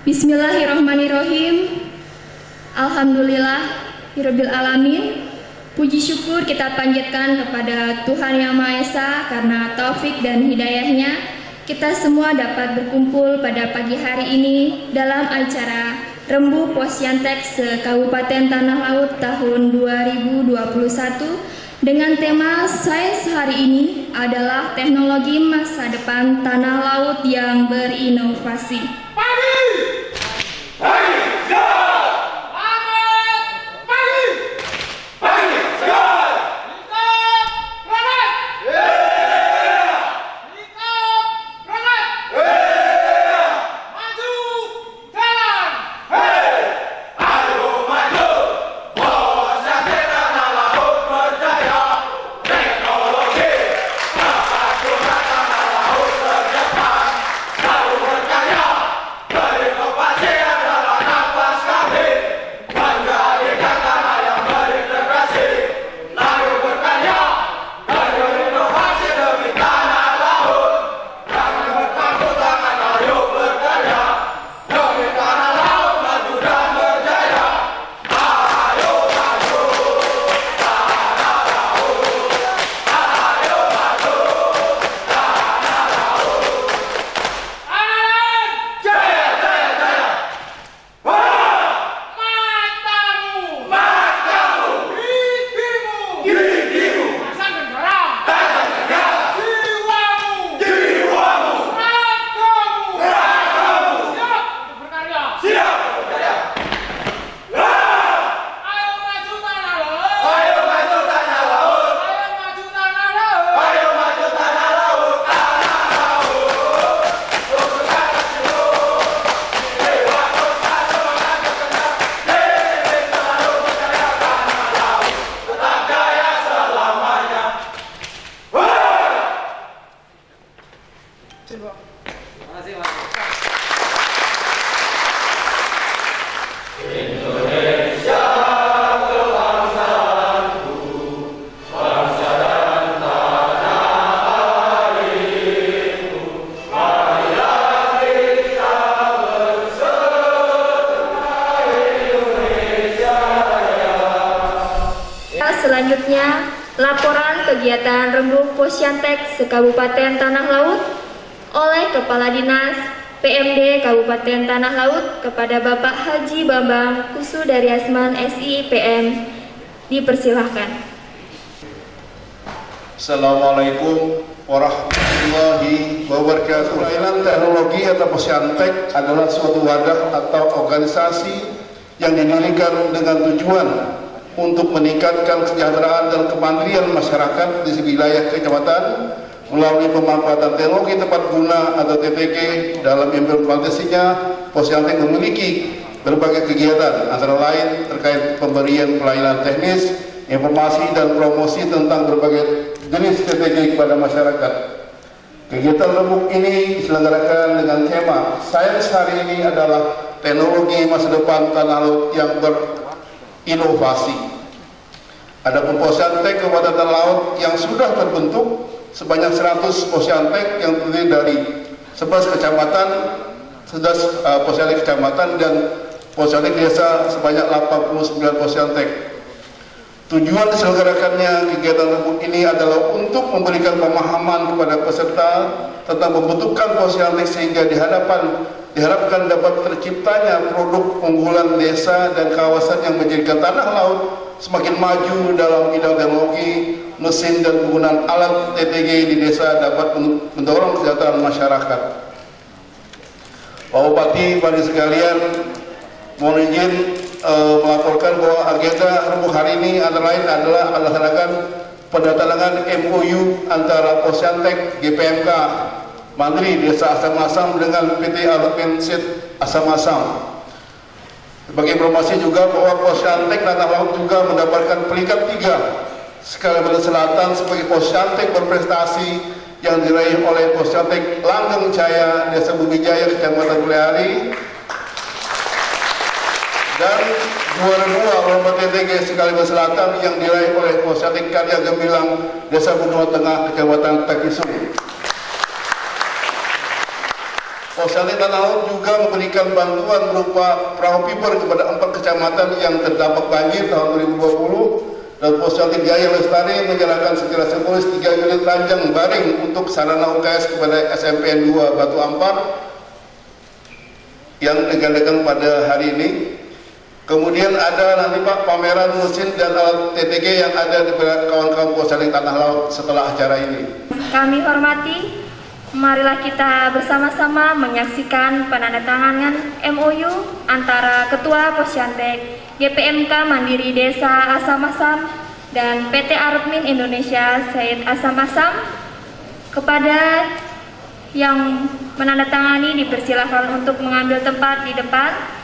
Bismillahirrahmanirrahim. Alhamdulillah Hirbil Alamin. Puji syukur kita panjatkan kepada Tuhan Yang Maha Esa karena taufik dan hidayahnya kita semua dapat berkumpul pada pagi hari ini dalam acara Rembu Posyantek se-Kabupaten Tanah Laut tahun 2021 dengan tema sains hari ini adalah teknologi masa depan tanah laut yang berinovasi. Selanjutnya, laporan kegiatan Rembu Posyantek se-Kabupaten Tanah Laut oleh Kepala Dinas PMD Kabupaten Tanah Laut kepada Bapak Haji Bambang Kusudaryasman SIPM. Dipersilahkan. Assalamualaikum warahmatullahi wabarakatuh. Layanan teknologi atau Posyantek adalah suatu wadah atau organisasi yang didirikan dengan tujuan untuk meningkatkan kesejahteraan dan kemandirian masyarakat di wilayah kecamatan melalui pemanfaatan teknologi tepat guna atau TTG. Dalam implementasinya, Posyantek memiliki berbagai kegiatan antara lain terkait pemberian pelayanan teknis, informasi dan promosi tentang berbagai jenis TTG kepada masyarakat. Kegiatan rembuk ini diselenggarakan dengan tema sains hari ini adalah teknologi masa depan tanah laut yang berinovasi. Adapun Posyantek Kabupaten Tanah Laut yang sudah terbentuk sebanyak 100 Posyantek yang terdiri dari 11 kecamatan, 11 Posyantek kecamatan dan Posyantek desa sebanyak 89 Posyantek. Tujuan diselenggarakannya kegiatan rembuk ini adalah untuk memberikan pemahaman kepada peserta tentang pembentukan Posyantek sehingga diharapkan dapat terciptanya produk unggulan desa dan kawasan yang menjadikan tanah laut semakin maju dalam bidang teknologi, mesin dan penggunaan alat TTG di desa dapat mendorong kesejahteraan masyarakat. Pak Bupati, Pak sekalian, mohon izin melaporkan bahwa agenda rembuk hari ini antara lain adalah melaksanakan penandatanganan MOU antara Posyantek GPMK Mandri Desa Asam Asam dengan PT Alpensit Asam Asam. Sebagai informasi juga bahwa Posyantek Tanah Laut juga mendapatkan peringkat 3 Kalimantan Selatan sebagai Posyantek berprestasi yang diraih oleh Posyantek Langgeng Jaya Desa Bumi Jaya Kecamatan Kulehari, dan juara 2 lomba TTG Kalimantan Selatan yang diraih oleh Posyantek Karya Gemilang Desa Benua Tengah Kecamatan Takisung. Posyandu Tanah Laut juga memberikan bantuan berupa perahu piper kepada 4 kecamatan yang terdampak banjir tahun 2020, dan Posyandu Jaya Lestari menyerahkan secara simbolis 3 unit ranjang baring untuk sarana UKS kepada SMPN 2 Batu Ampar yang digandakan pada hari ini. Kemudian ada nanti Pak pameran mesin dan alat TTG yang ada di kawan-kawan Posyandu Tanah Laut setelah acara ini. Kami hormati, marilah kita bersama-sama menyaksikan penandatanganan MOU antara Ketua Posyantek GPMK Mandiri Desa Asam Asam dan PT Arupmin Indonesia Said Asam Asam. Kepada yang menandatangani dipersilakan untuk mengambil tempat di depan.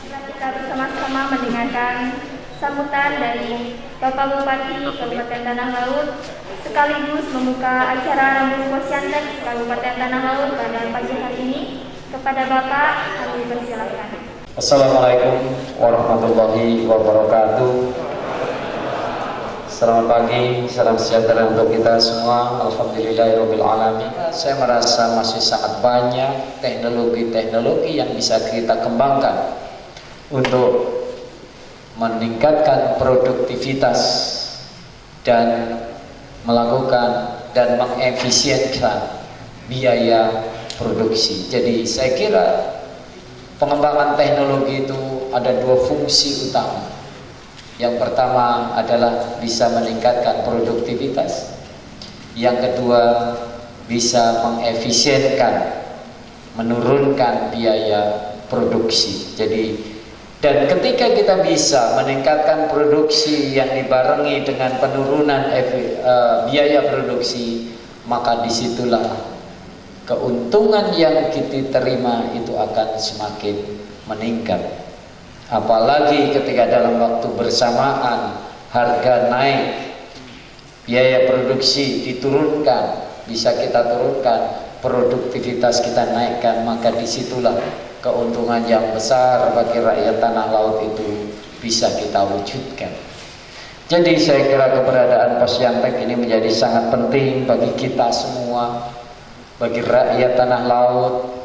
Kita bersama-sama mendengarkan sambutan dari Bapak Bupati Kabupaten Tanah Laut sekaligus membuka acara Rambut Posyantek Kabupaten Tanah Laut pada pagi hari ini. Kepada Bapak kami persilakan. Assalamualaikum warahmatullahi wabarakatuh. Selamat pagi, salam sejahtera untuk kita semua. Alhamdulillahirabbil alamin. Saya merasa masih sangat banyak teknologi-teknologi yang bisa kita kembangkan untuk meningkatkan produktivitas dan melakukan dan mengefisienkan biaya produksi. Jadi saya kira pengembangan teknologi itu ada 2 fungsi utama. Yang pertama adalah bisa meningkatkan produktivitas. Yang kedua bisa mengefisienkan, menurunkan biaya produksi. Jadi dan ketika kita bisa meningkatkan produksi yang dibarengi dengan penurunan biaya produksi, maka disitulah keuntungan yang kita terima itu akan semakin meningkat. Apalagi ketika dalam waktu bersamaan harga naik, biaya produksi diturunkan, bisa kita turunkan, produktivitas kita naikkan, maka disitulah keuntungan yang besar bagi rakyat Tanah Laut itu bisa kita wujudkan. Jadi saya kira keberadaan Posyantek ini menjadi sangat penting bagi kita semua, bagi rakyat Tanah Laut.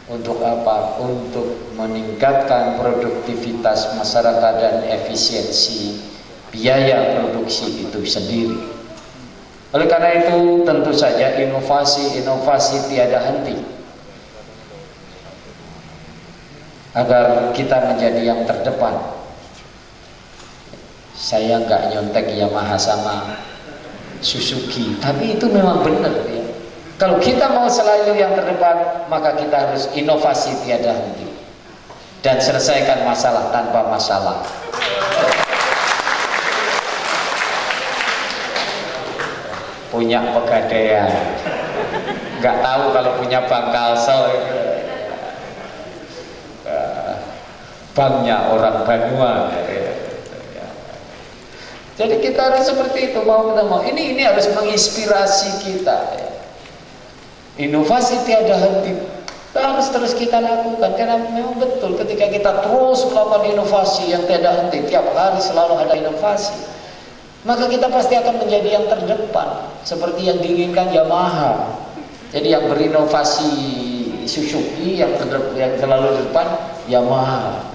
Untuk apa? Untuk meningkatkan produktivitas masyarakat dan efisiensi biaya produksi itu sendiri. Oleh karena itu tentu saja inovasi tiada henti agar kita menjadi yang terdepan. Saya nggak nyontek Yamaha sama Suzuki, tapi itu memang benar ya. Kalau kita mau selalu yang terdepan, maka kita harus inovasi tiada henti dan selesaikan masalah tanpa masalah. Punya pegadaian, nggak tahu kalau punya bank Kalsel, banknya orang Banyuwangi. Jadi kita harus seperti itu, mau tidak mau. Ini harus menginspirasi kita. Ya. Inovasi tiada henti harus terus kita lakukan, karena memang betul ketika kita terus melakukan inovasi yang tiada henti, tiap hari selalu ada inovasi, maka kita pasti akan menjadi yang terdepan seperti yang diinginkan Yamaha. Jadi yang berinovasi Suzuki, yang selalu di depan Yamaha.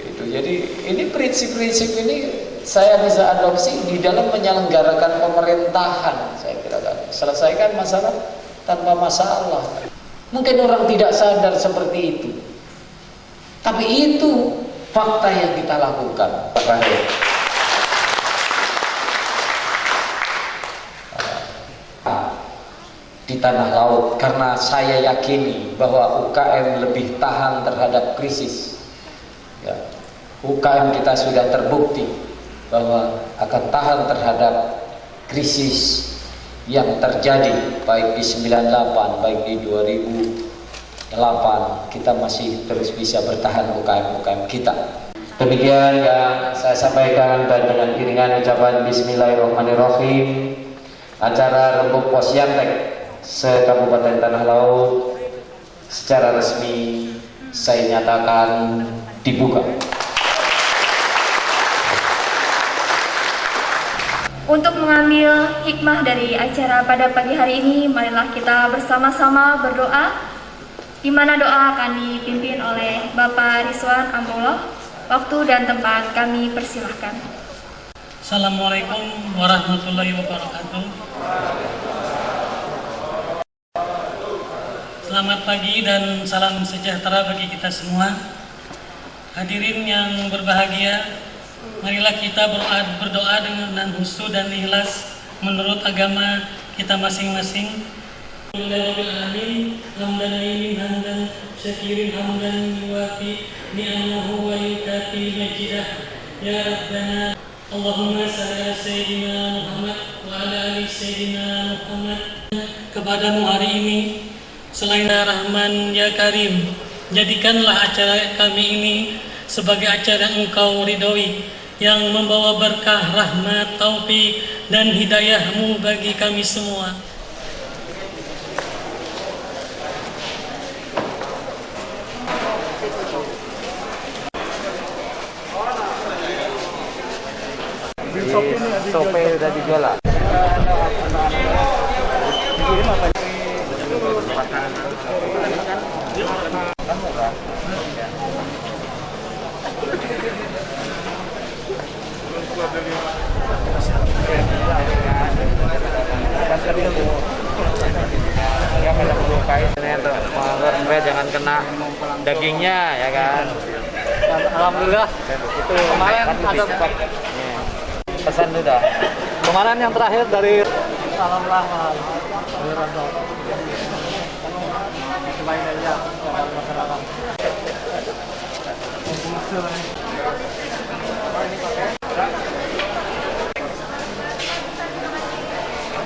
Itu jadi ini prinsip-prinsip ini saya bisa adopsi di dalam menyelenggarakan pemerintahan. Saya kira selesaikan masalah tanpa masalah. Mungkin orang tidak sadar seperti itu, Tapi itu fakta yang kita lakukan, Pak Rahim. Di tanah laut, karena saya yakini bahwa UKM lebih tahan terhadap krisis. Ya. UKM kita sudah terbukti bahwa akan tahan terhadap krisis yang terjadi, baik di 98, baik di 2008, kita masih terus bisa bertahan UKM-UKM kita. Demikian yang saya sampaikan, dan dengan iringan ucapan Bismillahirrahmanirrahim, acara Rembuk Posyantek se-Kabupaten Tanah Laut secara resmi saya nyatakan dibuka. Untuk mengambil hikmah dari acara pada pagi hari ini, marilah kita bersama-sama berdoa, di mana doa akan dipimpin oleh Bapak Rizwan Amrullah. Waktu dan tempat kami persilahkan. Assalamualaikum warahmatullahi wabarakatuh. Selamat pagi dan salam sejahtera bagi kita semua. Hadirin yang berbahagia, marilah kita berdoa dengan khusyuk dan ikhlas menurut agama kita masing-masing. Alhamdulillahirrahmanirrahim. Hamdan lillahi hamdan syakirin hamdan yuwafi ni'amahu wa yukafi majidah. Ya Rabbana Allahumma salli ala Sayyidina Muhammad wa ala ali Sayyidina Muhammad. Kepadamu hari ini, selain Rahman ya Karim, jadikanlah acara kami ini sebagai acara Engkau ridhoi, yang membawa berkah, rahmat, taufik, dan hidayah-Mu bagi kami semua. Sope udah dijual. Jangan kena dagingnya, ya kan. Alhamdulillah. Itu Kemarin kan ada pesan sudah. kemarin yang terakhir dari Salam Rahman.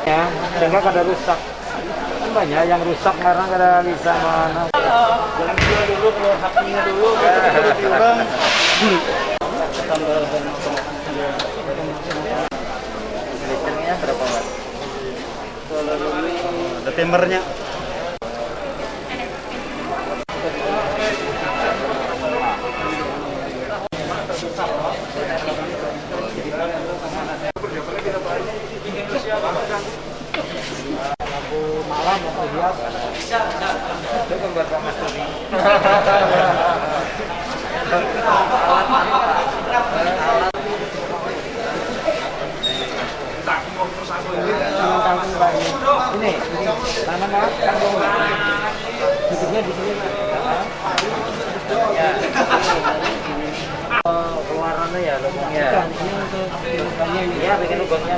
Ya, sehingga kada rusak. Kan banyak yang rusak karena kada bisa mana. Jangan dulu kalau haknya dulu baru diulang. Listriknya berapa watt? Ada timernya. Lampu malam, lampu hias. Itu gambar Pak Mas Turi. Ini tanam apa? Kangkung. Duduknya di sini. Ya. Warnanya ya lubangnya. Ini untuk lubangnya ini. Ya, bikin lubangnya.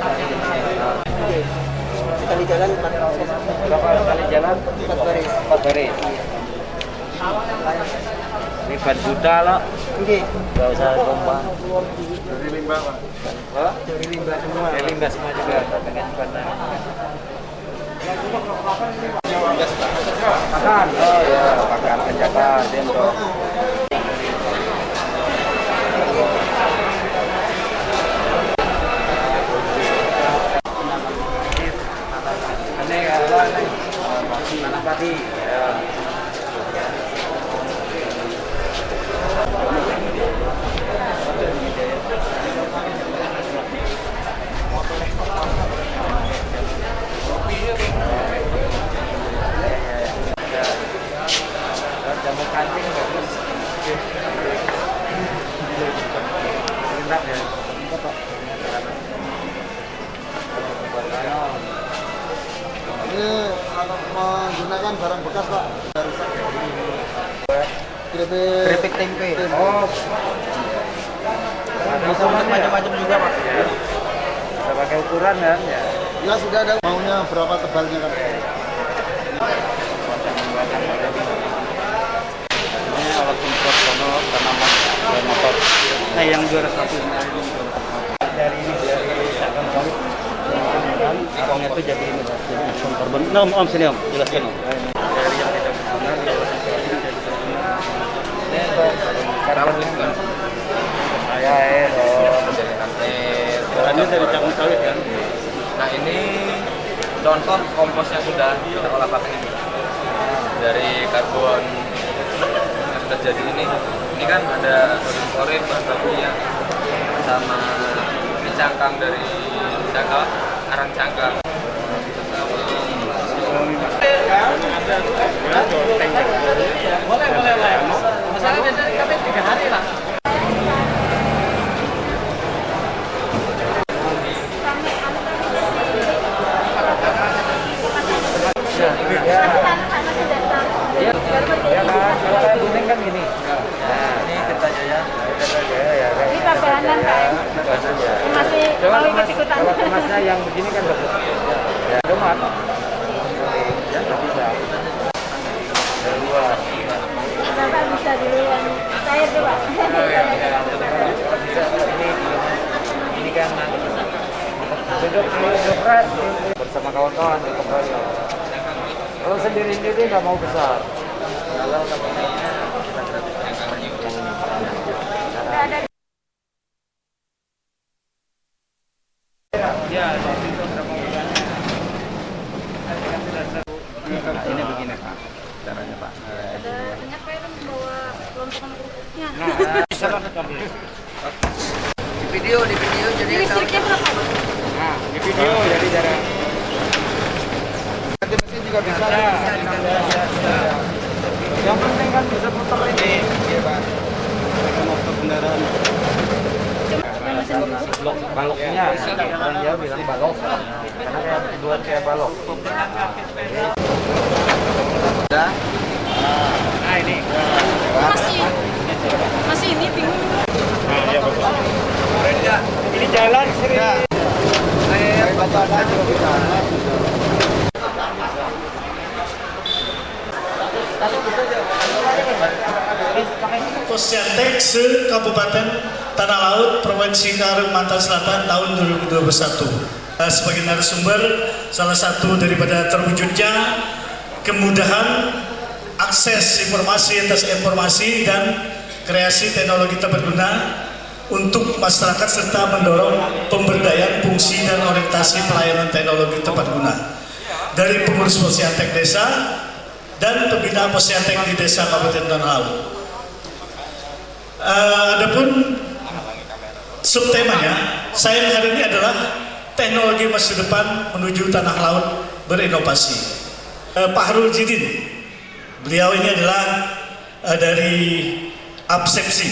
Kali jalan berapa kali jalan? 4 baris. 4 baris. Ini ban juta loh. Oke. Gak usah tumpah. Dari limbah, Pak. Oh? Dari limbah semua. Dari limbah semua juga. Dengan bantal. Pakan. Oh ya, pakan penjagaan dendok. Tanah padi. Ya. Jamu kancing bagus. Enak ya. Ini menggunakan barang bekas, Pak. Keripik tempe. bisa macam-macam juga Pak. Kita pakai ukuran kan ya. Ya sudah ada maunya berapa tebalnya kan. Ini alat semprot sono tanaman dan motor. Nah yang juara satu dari ini dari cangkang sawit. Dan akongnya itu jadi ini jadi karbon. Nah, om sini om, jelaskan om. Dari yang tidak berguna jadi karbon. Saya ini dari cangkang sawit kan. Nah ini contoh kompos yang sudah kita olah pakai ini dari karbon yang sudah jadi ini kan ada sodium klorid, bahan bakunya sama ini cangkang dari arang cangkang. Boleh. Masalah biasanya kami 3 hari lah. Ya kan, kalau kayak kuning kan gini. Nah, ini Kertajaya. Ini tabanan kan? Masih mau ikut-ikutan. Kalau kemasnya yang begini kan bagus. Ya, tomat. Ya, nggak bisa. Dari luar. Bapak bisa dulu yang cair tuh Pak. Ini kan duduk bersama kawan-kawan di Koprolio. Kalau sendiri-sendiri nggak mau besar. Kalau kita gratis. Ya, ini begini Pak, caranya Pak. Ada banyak Pak yang membawa kelompokan kerupuknya. Di video jadi Ini listriknya berapa Pak? Nah, di video jadi jarang. Ganti mesin juga bisa. Yang penting kan bisa putar ini. Iya Pak. Motor kendaraan. Baloknya, orang Jawa bilang balok, karena kayak buat kayak balok. Udah. Nah ini. Masih ini bingung. Nah, ya bagus. Ini jalan sering. Saya baca juga bisa. Posyantek se-Kabupaten Tanah Laut, Provinsi Kalimantan Selatan tahun 2021. Sebagai narasumber, salah satu daripada terwujudnya kemudahan akses informasi atas informasi dan kreasi teknologi tepat guna untuk masyarakat serta mendorong pemberdayaan fungsi dan orientasi pelayanan teknologi tepat guna dari pengurus Posyantek desa dan pembina Posyantek di desa Kabupaten Tanah Laut. Adapun subtemanya saya hari ini adalah teknologi masa depan menuju tanah laut berinovasi. Pak Harul Jidin, beliau ini adalah dari Absepsi,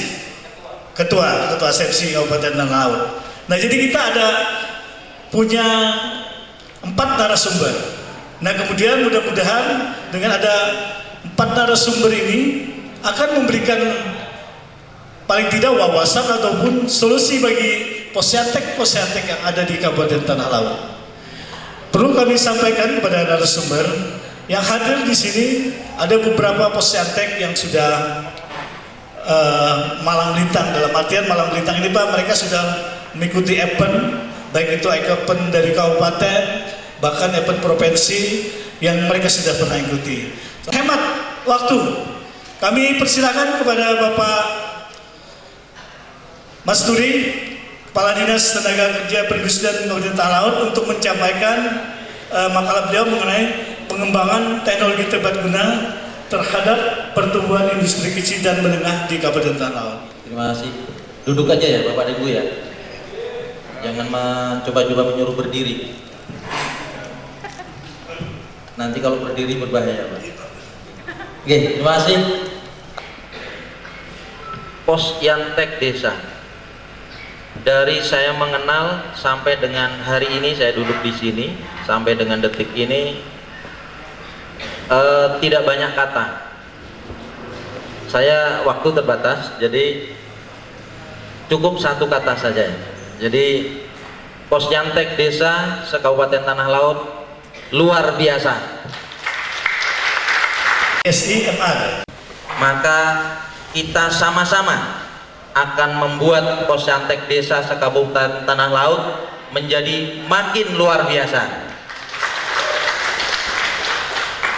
ketua Asepsi Kabupaten Tanah Laut. Nah jadi kita punya 4 narasumber. Nah kemudian mudah-mudahan dengan ada 4 narasumber ini akan memberikan paling tidak wawasan ataupun solusi bagi posyantek yang ada di Kabupaten Tanah Laut. Perlu kami sampaikan kepada narasumber yang hadir di sini, ada beberapa posyantek yang sudah malang melintang. Dalam artian malang melintang ini Pak, mereka sudah mengikuti event, baik itu event dari kabupaten, bahkan event provinsi yang mereka sudah pernah ikuti. Hemat waktu, kami persilakan kepada Bapak Mas Turi, Kepala Dinas Tenaga Kerja Perindustrian Kabupaten Tanah Laut, untuk menyampaikan makalah beliau mengenai pengembangan teknologi tepat guna terhadap pertumbuhan industri kecil dan menengah di Kabupaten Tanah Laut. Terima kasih. Duduk aja ya Bapak dan Ibu ya. Jangan mencoba-coba menyuruh berdiri. Nanti kalau berdiri berbahaya Pak. Oke, terima kasih. Posyantek desa. Dari saya mengenal sampai dengan hari ini saya duduk di sini sampai dengan detik ini tidak banyak kata. Saya waktu terbatas, jadi cukup satu kata saja. Jadi Posyantek Desa se-Kabupaten Tanah Laut luar biasa. SIMR. Maka kita sama-sama akan membuat Posyantek Desa se-Kabupaten Tanah Laut menjadi makin luar biasa.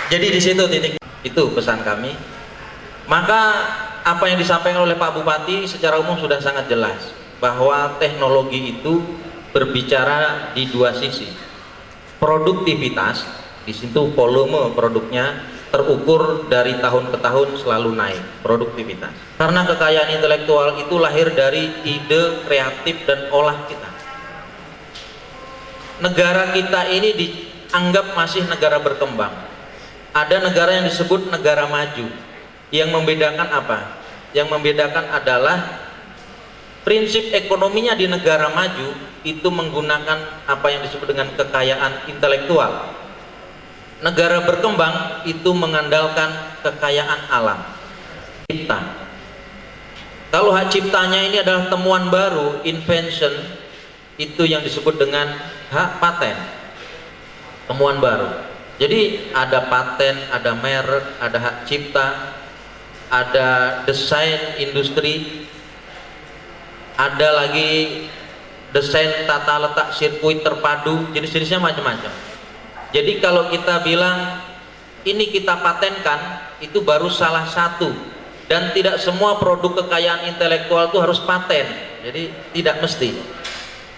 Jadi di situ titik itu pesan kami. Maka apa yang disampaikan oleh Pak Bupati secara umum sudah sangat jelas bahwa teknologi itu berbicara di dua sisi. Produktivitas, di situ volume produknya terukur dari tahun ke tahun selalu naik, produktivitas. Karena kekayaan intelektual itu lahir dari ide kreatif dan olah kita. Negara kita ini dianggap masih negara berkembang. Ada negara yang disebut negara maju. Yang membedakan apa? Yang membedakan adalah prinsip ekonominya di negara maju itu menggunakan apa yang disebut dengan kekayaan intelektual. Negara berkembang itu mengandalkan kekayaan alam, cipta. Kalau hak ciptanya ini adalah temuan baru, invention, itu yang disebut dengan hak paten, temuan baru. Jadi ada paten, ada merek, ada hak cipta, ada desain industri, ada lagi desain tata letak sirkuit terpadu, jenis-jenisnya macam-macam. Jadi kalau kita bilang ini kita patenkan, itu baru salah satu, dan tidak semua produk kekayaan intelektual itu harus paten. Jadi tidak mesti.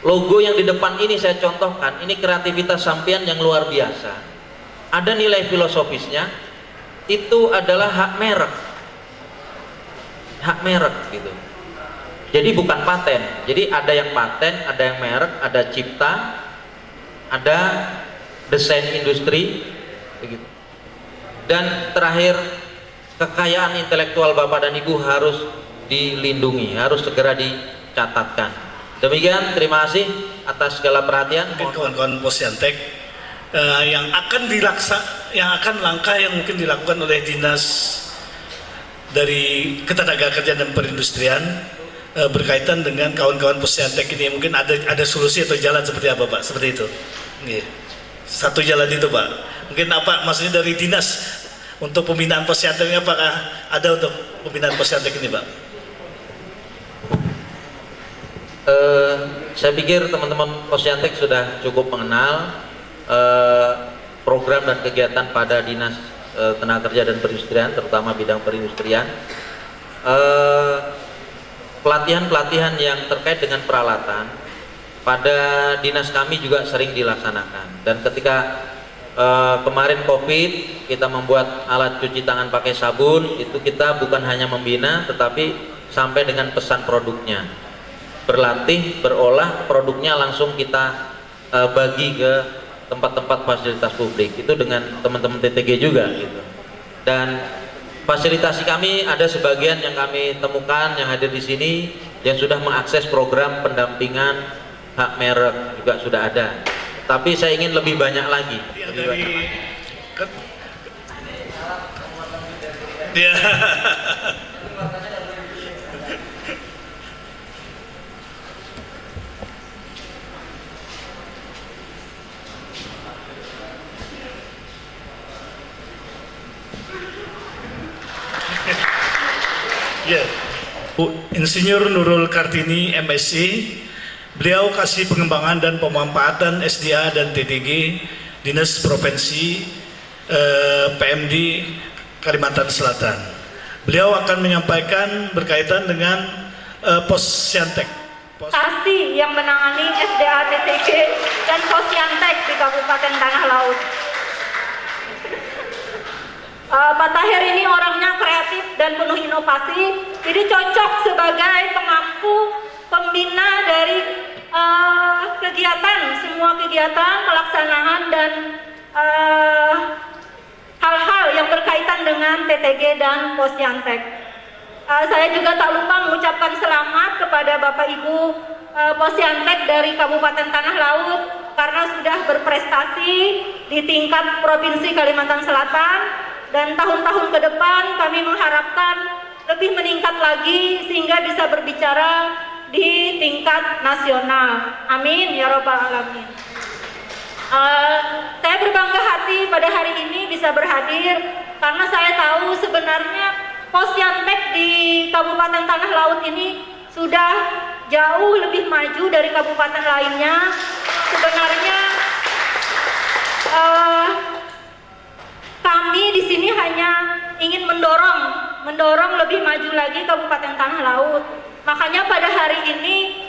Logo yang di depan ini saya contohkan, ini kreativitas sampean yang luar biasa. Ada nilai filosofisnya, itu adalah hak merek. Hak merek gitu. Jadi bukan paten. Jadi ada yang paten, ada yang merek, ada cipta, ada desain industri begitu. Dan terakhir, kekayaan intelektual Bapak dan Ibu harus dilindungi, harus segera dicatatkan. Demikian, terima kasih atas segala perhatian. Mungkin kawan-kawan Posyantek yang akan langkah yang mungkin dilakukan oleh dinas dari Ketenagakerjaan dan Perindustrian berkaitan dengan kawan-kawan Posyantek ini, mungkin ada solusi atau jalan seperti apa Pak? Seperti itu. Satu jalan itu Pak. Mungkin apa maksudnya dari dinas untuk pembinaan Posyantek ini, apakah ada untuk pembinaan Posyantek ini Pak? Saya pikir teman-teman Posyantek sudah cukup mengenal program dan kegiatan pada Dinas Tenaga Kerja dan Perindustrian, terutama bidang perindustrian. Pelatihan-pelatihan yang terkait dengan peralatan pada dinas kami juga sering dilaksanakan. Dan ketika kemarin COVID, kita membuat alat cuci tangan pakai sabun, itu kita bukan hanya membina, tetapi sampai dengan pesan produknya. Berlatih, berolah, produknya langsung kita bagi ke tempat-tempat fasilitas publik, itu dengan teman-teman TTG juga gitu. Dan fasilitasi kami ada sebagian yang kami temukan yang hadir di sini yang sudah mengakses program pendampingan hak merek juga sudah ada. Tapi saya ingin lebih banyak lagi. Lebih banyak lagi. Ya, Insinyur Nurul Kartini MSc, beliau kasih pengembangan dan pemanfaatan SDA dan TTG Dinas Provinsi PMD Kalimantan Selatan. Beliau akan menyampaikan berkaitan dengan Posyantek. Kasih yang menangani SDA, TTG dan Posyantek di Kabupaten Tanah Laut. Pak Tahir ini orangnya kreatif dan penuh inovasi, jadi cocok sebagai pengampu pembina dari semua kegiatan, pelaksanaan dan hal-hal yang berkaitan dengan TTG dan Posyantek. Saya juga tak lupa mengucapkan selamat kepada Bapak Ibu Posyantek dari Kabupaten Tanah Laut karena sudah berprestasi di tingkat Provinsi Kalimantan Selatan. Dan tahun-tahun ke depan kami mengharapkan lebih meningkat lagi sehingga bisa berbicara di tingkat nasional. Amin ya robbal alamin. Saya berbangga hati pada hari ini bisa berhadir karena saya tahu sebenarnya Posyantek di Kabupaten Tanah Laut ini sudah jauh lebih maju dari kabupaten lainnya. Sebenarnya kami di sini hanya ingin mendorong lebih maju lagi Kabupaten Tanah Laut. Makanya pada hari ini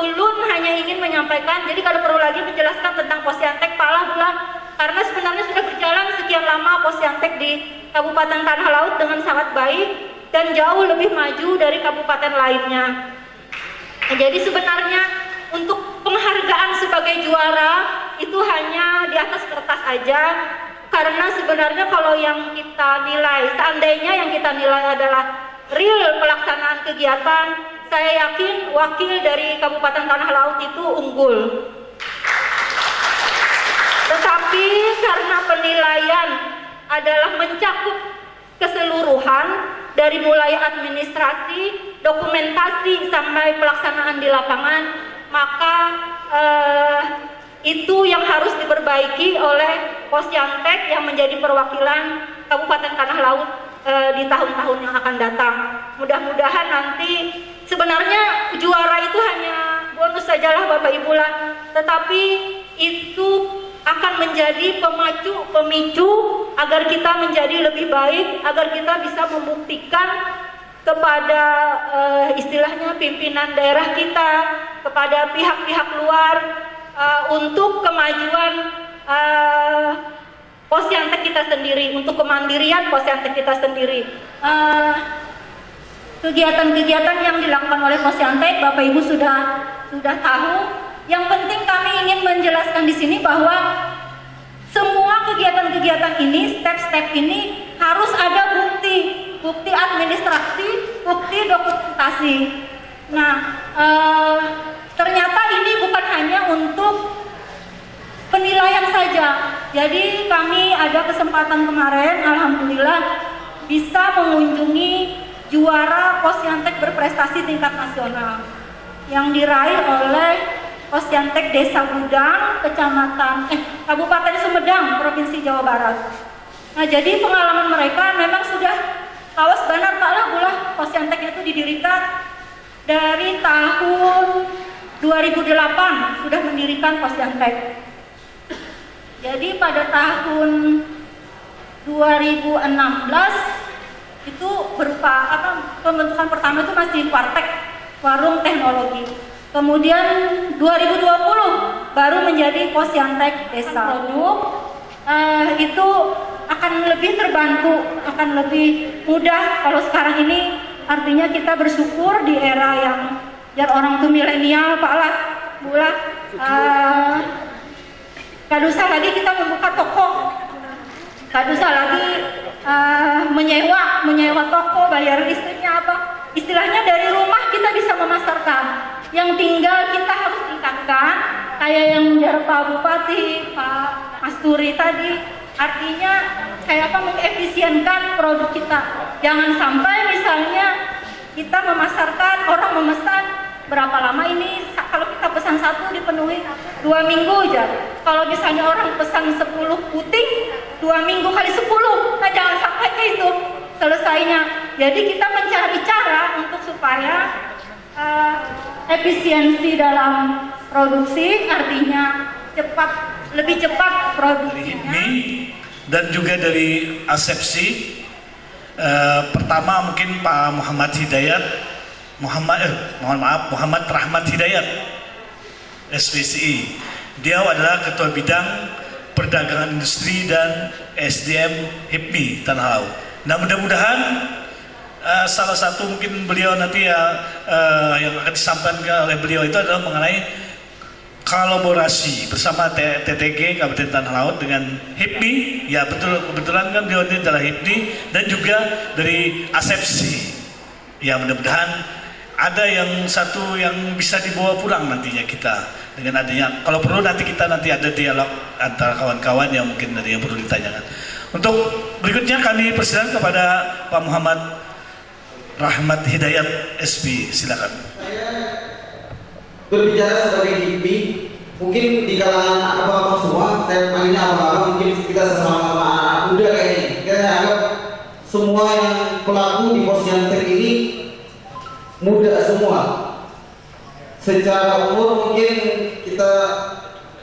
Ulun hanya ingin menyampaikan, jadi kalau perlu lagi menjelaskan tentang Posyantek Palah, karena sebenarnya sudah berjalan sekian lama Posyantek di Kabupaten Tanah Laut dengan sangat baik dan jauh lebih maju dari kabupaten lainnya. Nah, jadi sebenarnya untuk penghargaan sebagai juara itu hanya di atas kertas aja, karena sebenarnya kalau yang kita nilai, seandainya yang kita nilai adalah real pelaksanaan kegiatan, saya yakin wakil dari Kabupaten Tanah Laut itu unggul. Tetapi karena penilaian adalah mencakup keseluruhan dari mulai administrasi, dokumentasi sampai pelaksanaan di lapangan, maka itu yang harus diperbaiki oleh Posyantek yang menjadi perwakilan Kabupaten Tanah Laut di tahun-tahun yang akan datang. Mudah-mudahan nanti sebenarnya juara itu hanya bonus sajalah Bapak Ibu lah, tetapi itu akan menjadi pemicu agar kita menjadi lebih baik, agar kita bisa membuktikan kepada istilahnya pimpinan daerah kita, kepada pihak-pihak luar untuk kemajuan Posyantek kita sendiri, untuk kemandirian Posyantek kita sendiri. Kegiatan-kegiatan yang dilakukan oleh Posyantek, Bapak Ibu sudah tahu. Yang penting kami ingin menjelaskan di sini bahwa semua kegiatan-kegiatan ini, step-step ini harus ada bukti administrasi, bukti dokumentasi. Nah, ternyata ini bukan hanya untuk penilaian saja. Jadi kami ada kesempatan kemarin, alhamdulillah bisa mengunjungi juara Posyantek berprestasi tingkat nasional yang diraih oleh Posyantek Desa Gudang, Kabupaten Sumedang, Provinsi Jawa Barat. Nah, jadi pengalaman mereka memang sudah kawas banar Pak lah, Posyantek itu didirikan dari tahun 2008 sudah mendirikan Posyantek. Jadi pada tahun 2016 itu berupa pembentukan pertama itu masih warteg, warung teknologi. Kemudian 2020 baru menjadi Posyantek Desa. Itu akan lebih terbantu, akan lebih mudah kalau sekarang ini. Artinya kita bersyukur di era yang biar orang tuh milenial Pak lah, Bu lah. Kadusa lagi kita membuka toko, kadusa lagi menyewa toko, bayar listriknya apa. Istilahnya dari rumah kita bisa memasarkan. Yang tinggal kita harus tingkatkan, kayak yang Pak Bupati, Pak Masturi tadi, artinya kayak mengefisienkan produk kita. Jangan sampai misalnya kita memasarkan, orang memesan berapa lama ini, kalau kita pesan satu dipenuhi 2 minggu aja. Kalau misalnya orang pesan 10 puting, 2 minggu kali 10, nah jangan sampai ke itu selesainya. Jadi kita mencari cara untuk supaya efisiensi dalam produksi, artinya lebih cepat produksinya. Dan juga dari asepsi, pertama mungkin Pak Muhammad Hidayat, Muhammad Rahmat Hidayat, SPCI. Dia adalah Ketua Bidang Perdagangan Industri dan SDM HIPMI Tanah Laut. Nah, mudah-mudahan salah satu mungkin beliau nanti yang akan disampaikan oleh beliau itu adalah mengenai kolaborasi bersama TTG Kabupaten Tanah Laut dengan HIPMI. Ya betul, kebetulan kan beliau ini adalah HIPMI dan juga dari asepsi. Ya mudah-mudahan ada yang satu yang bisa dibawa pulang nantinya kita dengan adanya. Kalau perlu nanti kita ada dialog antara kawan-kawan yang mungkin ada yang perlu ditanyakan. Untuk berikutnya kami persilakan kepada Pak Muhammad Rahmat Hidayat SP, silakan. berbicara sebagai HIPMI, mungkin di kalangan abang-abang semua, saya panggilnya abang-abang, mungkin kita sama-sama anak muda kayaknya. Kita anggap semua yang pelaku di Posyantek ini muda semua. Secara umur mungkin kita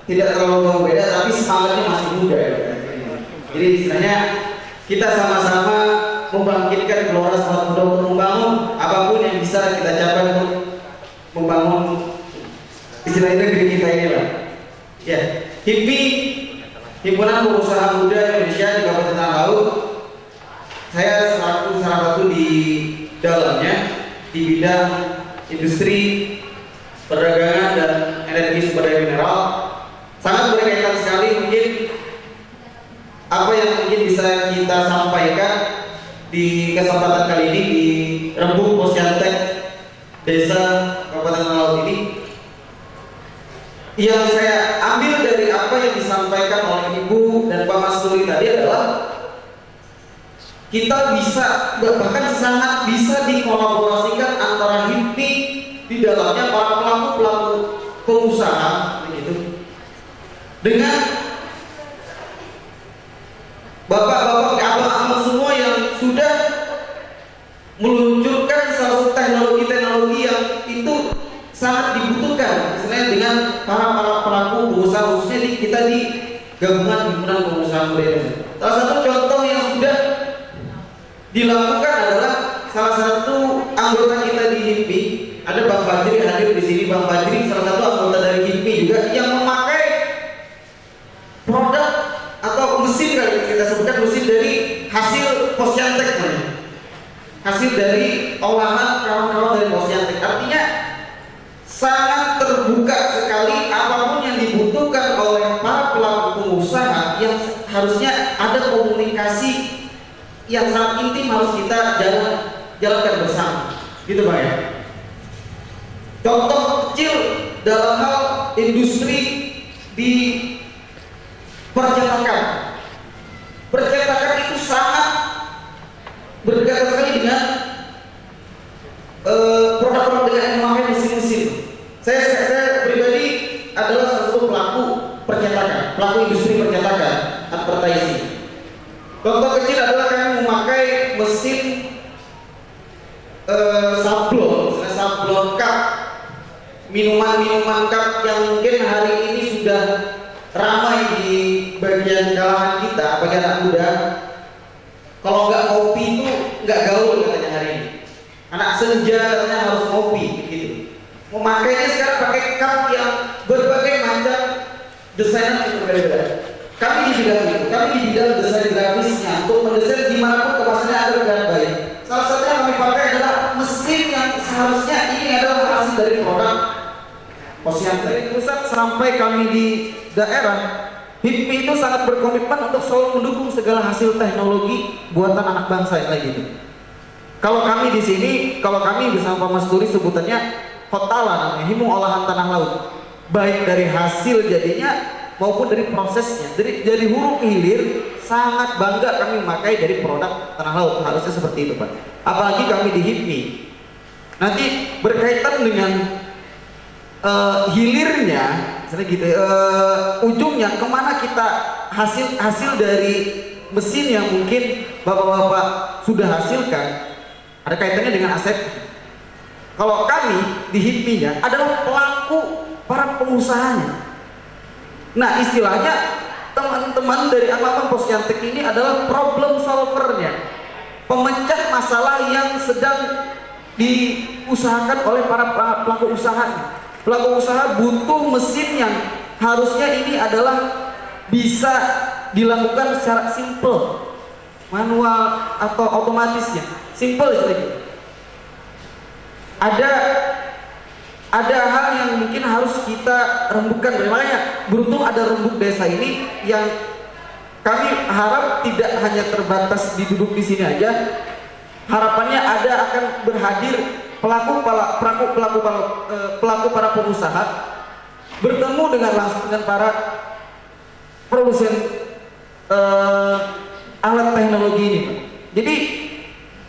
tidak terlalu jauh beda, tapi semangatnya masih muda. Jadi istilahnya kita sama-sama membangkitkan gelora semangat muda untuk membangun apapun yang bisa kita capai untuk membangun istilah negeri kita ini lah. Ya, HIPMI, Himpunan Pengusaha Muda Indonesia di Kabupaten Tanah Laut. Saya selaku salah satu di dalamnya di bidang industri, perdagangan dan energi sumber daya mineral. Sangat berkaitan sekali mungkin apa yang mungkin bisa kita sampaikan di kesempatan kali ini di Rembuk Posyantek Desa Kabupaten Tanah Laut ini. Yang saya ambil dari apa yang disampaikan oleh Ibu dan Pak Masturi tadi adalah kita bisa, bahkan sangat bisa dikolaborasikan antara HIPMI di dalamnya para pelaku-pelaku pengusaha begitu dengan bapak-bapak, abang-abang semua yang sudah meluncurkan salah satu teknologi-teknologi yang itu sangat dibutuhkan, misalnya dengan para pelaku pengusaha, khususnya kita di gabungan himpunan pengusaha muda. Salah satu contoh yang sudah dilakukan adalah salah satu anggota kita di HIPMI, ada Bang Fajri hadir di sini. Bang Fajri salah satu anggota dari HIPMI juga yang memakai produk atau mesin, kali kita sebutkan mesin dari hasil Posyantek, hasil dari olahan kawan-kawan dari Posyantek. Artinya sangat terbuka sekali apapun yang dibutuhkan oleh para pelaku pengusaha yang harusnya ada komunikasi yang sangat intim harus kita jalankan bersama, gitu Pak ya. Contoh kecil dalam hal industri di percetakan. Percetakan itu sangat berkaitan sekali dengan produk-produk dengan memakai mesin-mesin. Saya pribadi adalah salah satu pelaku percetakan, pelaku industri percetakan, advertising. Contoh kecil adalah kami memakai mesin sablon cup, minuman cup yang mungkin hari ini sudah ramai di bagian kalangan kita, bagi anak muda. Kalau nggak kopi itu nggak gaul katanya hari ini. Anak senja katanya harus kopi, gitu. Memakainya sekarang pakai cup yang berbagai macam desain yang berbeda. Kami di bidang itu, kami di bidang desain grafisnya untuk mendesain dimanapun kemasannya ada dengan baik. Salah satu yang kami pakai adalah mesin yang seharusnya ini adalah hasil dari produk Posyantek. Dari pusat sampai kami di daerah, HIPMI itu sangat berkomitmen untuk selalu mendukung segala hasil teknologi buatan anak bangsa yang kayak gitu. Kalau kami di sini, kalau kami bersama Pak Masturi sebutannya HOTALA namanya, Himung Olahan Tanah Laut. Baik dari hasil jadinya maupun dari prosesnya, dari hulu ke hilir, sangat bangga kami memakai dari produk tanah laut. Harusnya seperti itu Pak. Apalagi kami di HIPMI. Nanti berkaitan dengan hilirnya, misalnya gitu, ujungnya kemana kita hasil dari mesin yang mungkin bapak-bapak sudah hasilkan, ada kaitannya dengan aset. Kalau kami di HIPMI-nya adalah pelaku para pengusahanya. Nah, istilahnya teman-teman dari abang Posyantek ini adalah problem solvernya, pemecah masalah yang sedang diusahakan oleh para pelaku usaha. Pelaku usaha butuh mesin yang harusnya ini adalah bisa dilakukan secara simple, manual atau otomatisnya, simple istilahnya. Ada hal yang mungkin harus kita rembukkan. Makanya beruntung ada Rembuk Desa ini yang kami harap tidak hanya terbatas diduduk di sini aja. Harapannya ada akan berhadir pelaku para pengusaha, bertemu dengan langsung dengan para produsen alat teknologi ini, Pak. Jadi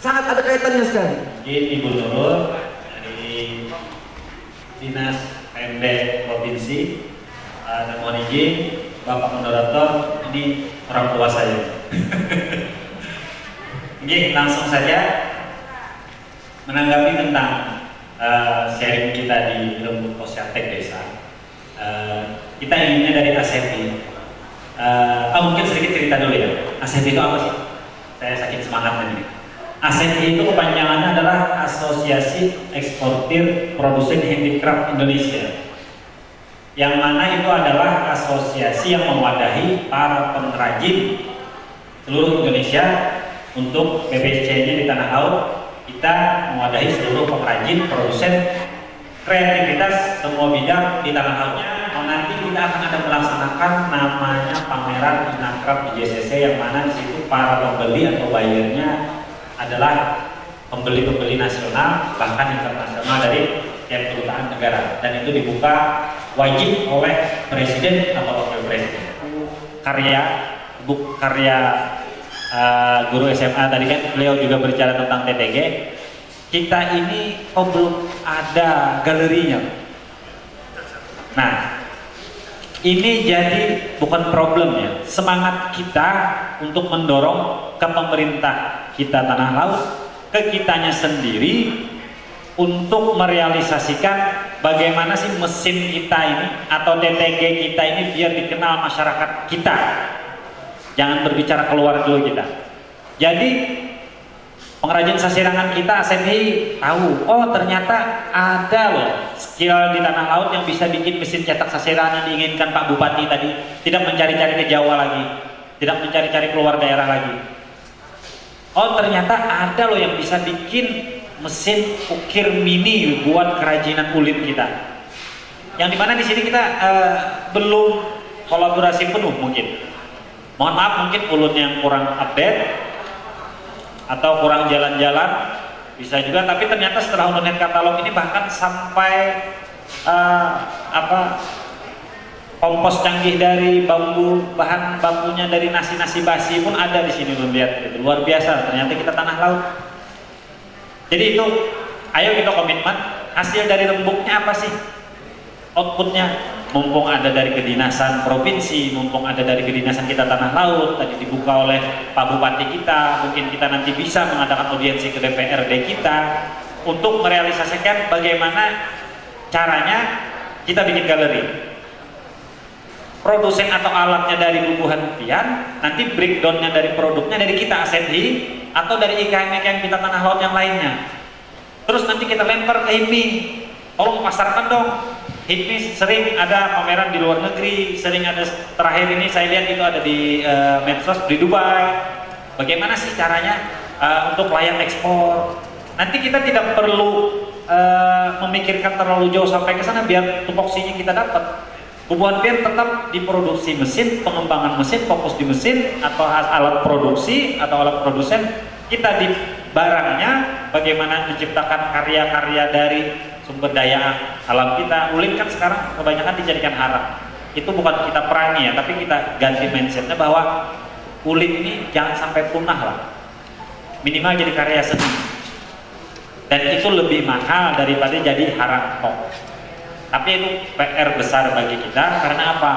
sangat ada kaitannya sekali. Ibu Nurul dari Dinas PMK BPMD Provinsi, dan mohon izin Bapak Moderator, ini orang tua saya. Oke, langsung saja menanggapi tentang sharing kita di Lembut Posyantek Desa. Kita inginnya dari ASEPI. Mungkin sedikit cerita dulu ya. ASEPI itu apa sih? Saya saking semangatnya ini. ASEPI itu kepanjangannya adalah Asosiasi Eksportir Produsen Handicraft Indonesia, yang mana itu adalah asosiasi yang mewadahi para pengrajin seluruh Indonesia. Untuk BPC-nya di tanah laut, kita mewadahi seluruh pengrajin, produsen, kreativitas semua bidang di tanah lautnya. Nanti kita akan ada melaksanakan namanya pameran Inacraft di JCC, yang mana di situ para pembeli atau buyernya adalah pembeli-pembeli nasional bahkan internasional dari setiap kedutaan negara, dan itu dibuka wajib oleh presiden atau wakil presiden. Karya guru SMA tadi kan beliau juga berbicara tentang TTG. Kita ini belum ada galerinya. Nah, ini jadi bukan problem ya. Semangat kita untuk mendorong ke pemerintah kita tanah laut, ke kitanya sendiri, untuk merealisasikan bagaimana sih mesin kita ini atau TTG kita ini biar dikenal masyarakat kita. Jangan berbicara keluar dulu kita. Jadi pengrajin sasirangan kita ASEPI tahu, oh ternyata ada loh skill di tanah laut yang bisa bikin mesin cetak sasirangan yang diinginkan Pak Bupati tadi. Tidak mencari-cari ke Jawa lagi, tidak mencari-cari keluar daerah lagi. Oh ternyata ada loh yang bisa bikin mesin ukir mini buat kerajinan kulit kita. Yang dimana di sini kita belum kolaborasi penuh mungkin. Mohon maaf mungkin ulunnya yang kurang update atau kurang jalan-jalan, bisa juga. Tapi ternyata setelah ulun lihat katalog ini bahkan sampai kompos canggih dari bambu, bahan bambunya dari nasi-nasi basi pun ada di sini. Ulun lihat itu luar biasa. Ternyata kita tanah laut. Jadi itu, ayo kita komitmen. Hasil dari rembuknya apa sih? Outputnya. Mumpung ada dari kedinasan provinsi, mumpung ada dari kedinasan kita tanah laut, tadi dibuka oleh Pak Bupati kita, mungkin kita nanti bisa mengadakan audiensi ke DPRD kita untuk merealisasikan bagaimana caranya kita bikin galeri. Produsen atau alatnya dari Bubuhan Tian, nanti breakdownnya dari produknya dari kita ASEPI atau dari IKM kita tanah laut yang lainnya. Terus nanti kita lempar ke HIPMI, tolong pasarkan dong. HIPMI sering ada pameran di luar negeri, sering ada, terakhir ini saya lihat itu ada di medsos di Dubai. Bagaimana sih caranya untuk layak ekspor? Nanti kita tidak perlu memikirkan terlalu jauh sampai ke sana biar tupoksinya kita dapat. Bubuhan Tian tetap diproduksi mesin, pengembangan mesin, fokus di mesin atau alat produksi atau alat produsen. Kita di barangnya bagaimana menciptakan karya-karya dari sumber daya alam kita. Ulin kan sekarang kebanyakan dijadikan haram. Itu bukan kita perangi ya, tapi kita ganti mindsetnya bahwa ulin ini jangan sampai punah lah. Minimal jadi karya seni. Dan itu lebih mahal daripada jadi haram kok. Tapi itu PR besar bagi kita karena apa?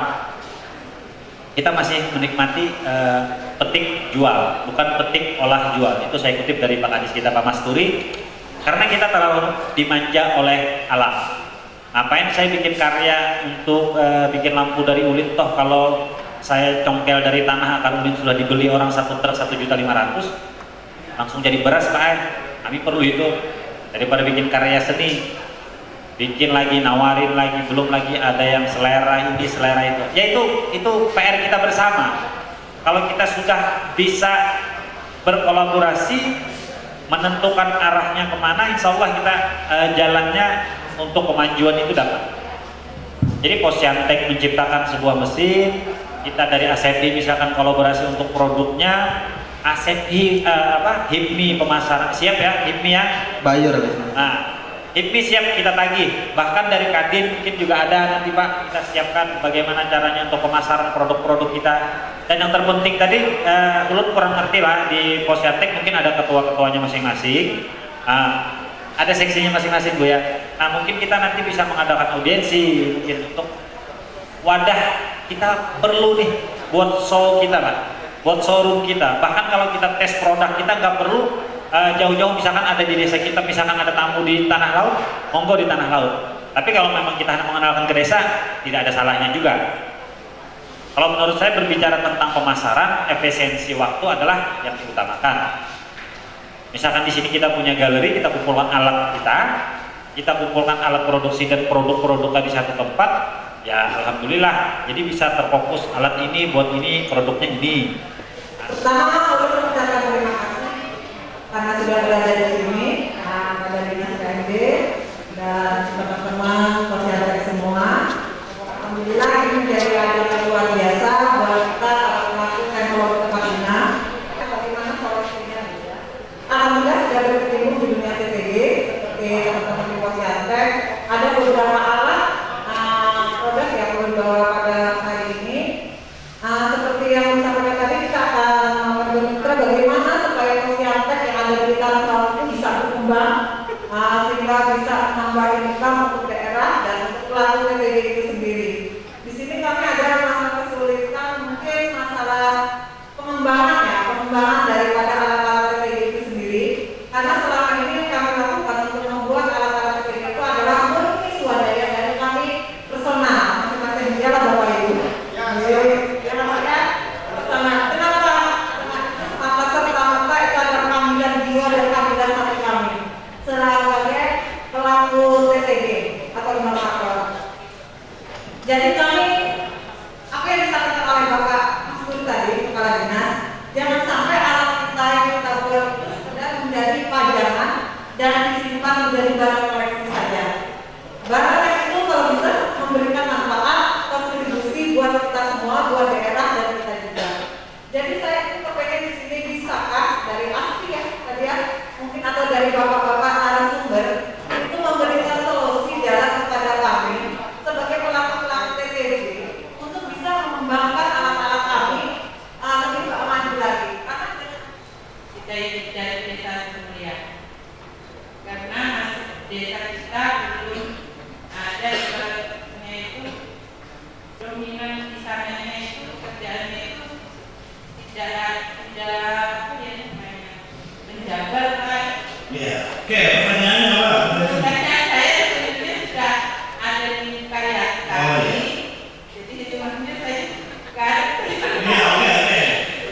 Kita masih menikmati petik jual, bukan petik olah jual. Itu saya kutip dari Pak Kadis kita Pak Masturi. Karena kita terlalu dimanja oleh alam. Ngapain saya bikin karya untuk bikin lampu dari ulin, toh kalau saya congkel dari tanah akar ulin sudah dibeli orang satu truk 1.500.000, langsung jadi beras Pak. Kami perlu itu daripada bikin karya seni, bikin lagi, nawarin lagi, belum lagi ada yang selera ini selera itu. Ya itu PR kita bersama. Kalau kita sudah bisa berkolaborasi, menentukan arahnya kemana, insya Allah kita jalannya untuk kemajuan itu dapat. Jadi Posyantek menciptakan sebuah mesin, kita dari ASEPI misalkan kolaborasi untuk produknya, ASEPI HIPMI pemasaran siap ya, HIPMI ya. Bayar. Nah, HIPMI siap kita tagih. Bahkan dari Kadin mungkin juga ada nanti Pak, kita siapkan bagaimana caranya untuk pemasaran produk-produk kita. Dan yang terpenting tadi, ulun kurang ngerti lah di Posyantek mungkin ada ketua-ketuanya masing-masing, ada seksinya masing-masing Bu ya. Nah mungkin kita nanti bisa mengadakan audiensi mungkin untuk wadah kita perlu nih buat show kita Pak, buat showroom kita. Bahkan kalau kita tes produk kita nggak perlu jauh-jauh, misalkan ada di desa kita, misalkan ada tamu di tanah laut, monggo di tanah laut. Tapi kalau memang kita hanya mengenalkan ke desa, tidak ada salahnya juga. Kalau menurut saya berbicara tentang pemasaran, efisiensi waktu adalah yang diutamakan. Misalkan di sini kita punya galeri, kita kumpulkan alat kita kumpulkan alat produksi dan produk-produknya di satu tempat, ya alhamdulillah. Jadi bisa terfokus alat ini buat ini, produknya ini. Pertama, saya mengucapkan terima kasih karena sudah berada di sini, pada dinas KMD dan teman-teman posyantek semua. Alhamdulillah ini menjadi acara yang luar biasa buat kita melakukan teknologi tempat dinas. Bagaimana solusinya? Alhamdulillah sudah berkecimpung di dunia TTG seperti teman-teman di posyantek. Ada beberapa alat produk yang perlu dibawa pada hari ini. Seperti yang disampaikan tadi, kita akan bermitra bagaimana supaya posyantek yang ada di tanah laut itu bisa berkembang sehingga bisa menambah income untuk daerah dan untuk pelaku TTG itu sendiri. Di sini kami ada masalah kesulitan, mungkin masalah pengembangan daripada alat-alat TTG itu sendiri. Karena selama ini kami lakukan untuk membuat alat-alat TTG itu adalah murni swadaya dari kami personal, masing-masing dia lah Bapak Ibu. Ya namanya personal. Kenapa? Maka serta-merta itu adalah panggilan jiwa dan panggilan hati kami sebagai pelaku TTG atau inovator. Jadi kami, apa yang disampaikan oleh Bapak Mas Budi tadi, Kepala Dinas, jangan sampai alat kita yang kita buat itu sekedar menjadi pajangan dan disimpan menjadi barang koleksi saja. Barang itu kalau bisa memberikan manfaat, kontribusi buat kita semua, buat daerah dan kita juga. Jadi saya itu kepengen di sini bisakah dari asli ya tadi ya, mungkin atau dari bapak-bapak narasumber itu memberikan solusi jalan kepada kami sebagai pelaku-pelaku TTG untuk bisa mengembangkan alat-alat kami lebih maju lagi. Karena dari desa Semulia, karena desa kita belum ada ibaratnya itu dominan di sananya itu kerjaannya itu tidak apa ya namanya menjaga kan. Ya, oke, pertanyaannya apa? Pertanyaan saya sebenarnya sudah ada di karya kami, jadi itu maksudnya saya nggak ada.